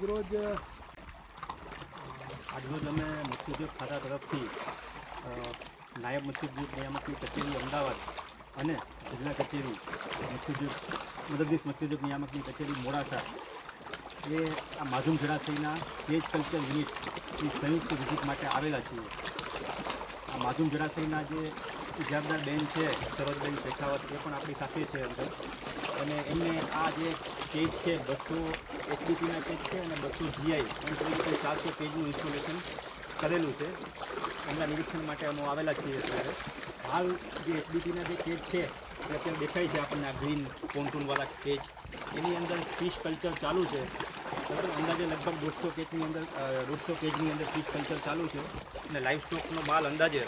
આજરોજ અમે મત્સ્યોદ્યોગ ખાતા તરફથી નાયબ મત્સ્યોદ્યોગ નિયામકની કચેરી અમદાવાદ અને જિલ્લા કચેરી મદદનીશ મત્સ્યોદ્યોગ નિયામકની કચેરી મોડાસા એ આ માઝૂમ જળાશયના કેજ કલ્ચર યુનિટની સંયુક્ત વિઝિટ માટે આવેલા છીએ. આ માઝૂમ જળાશયના જે ઇજાબદાર બેન છે સરોજબેન શેખાવત, એ પણ આપણી સાથે છે અંદર, અને એમને આ જે કેજ છે 200 એચડીપીના કેજ છે અને 200 જીઆઈ એમ તરીકે 400 કેજનું ઇન્સ્ટોલેશન કરેલું છે. એમના નિરીક્ષણ માટે અમે આવેલા છીએ. અત્યારે હાલ જે એચડીપીના જે કેજ છે એ અત્યારે દેખાય છે આપણને, આ ગ્રીન પોન્ટૂનવાળા કેજ, એની અંદર ફિશ કલ્ચર ચાલુ છે. બરાબર, અંદાજે લગભગ 150 કેજની અંદર ફિશ કલ્ચર ચાલુ છે અને લાઈવ સ્ટોકનો માલ અંદાજે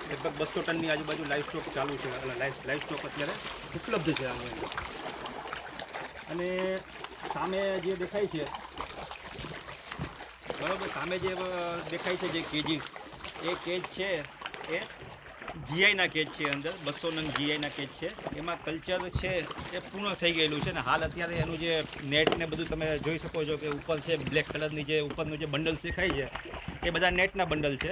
લગભગ 200 ટનની આજુબાજુ લાઈવ સ્ટોક ચાલુ છે. લાઈવ સ્ટોક અત્યારે ઉપલબ્ધ છે આની અંદર. અને સામે જે દેખાય છે, બરાબર, સામે જે દેખાય છે જે કેજીસ, એ કેજ છે એ જીઆઈના કેજ છે. અંદર 200 નંગ જીઆઈના કેજ છે. એમાં કલ્ચર છે એ પૂર્ણ થઈ ગયેલું છે ને હાલ અત્યારે એનું જે નેટ ને બધું તમે જોઈ શકો છો કે ઉપર છે બ્લેક કલરની જે ઉપરનું જે બંડલ દેખાય છે એ બધા નેટના બંડલ છે.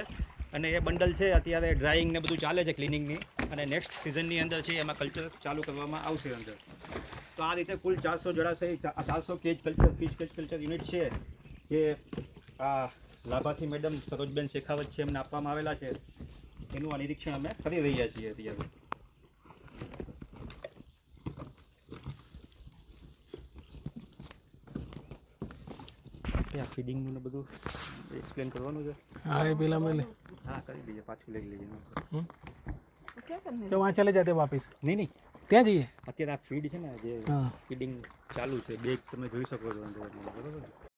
અને એ બંડલ છે અત્યારે ડ્રાઇંગ ને બધું ચાલે છે, ક્લિનિંગની, અને નેક્સ્ટ સિઝનની અંદર છે એમાં કલ્ચર ચાલુ કરવામાં આવશે અંદર. તો આ રીતે કુલ 400 જળાશય 400 cage culture fish cage culture unit છે જે આ લાભાર્થી મેડમ સરોજબેન શેખાવત છે એમને આપવામાં આવેલા છે. એનું આ નિરીક્ષણ અમે કરી રહ્યા છીએ અત્યારે. ત્યાં ફીડિંગનું ને બધું એક્સપ્લેન કરવાનું છે. हाँ ये पहला मैं ले હા, કરી દઈએ, પાછું લઈ લઈએ. तो वहाँ चले जाते वापस નહીં, ત્યાં જઈએ. અત્યારે આ ફીડ છે ને, જે હા ફીડિંગ ચાલુ છે, બેગ તમે જોઈ શકો છો અંદર, બરાબર.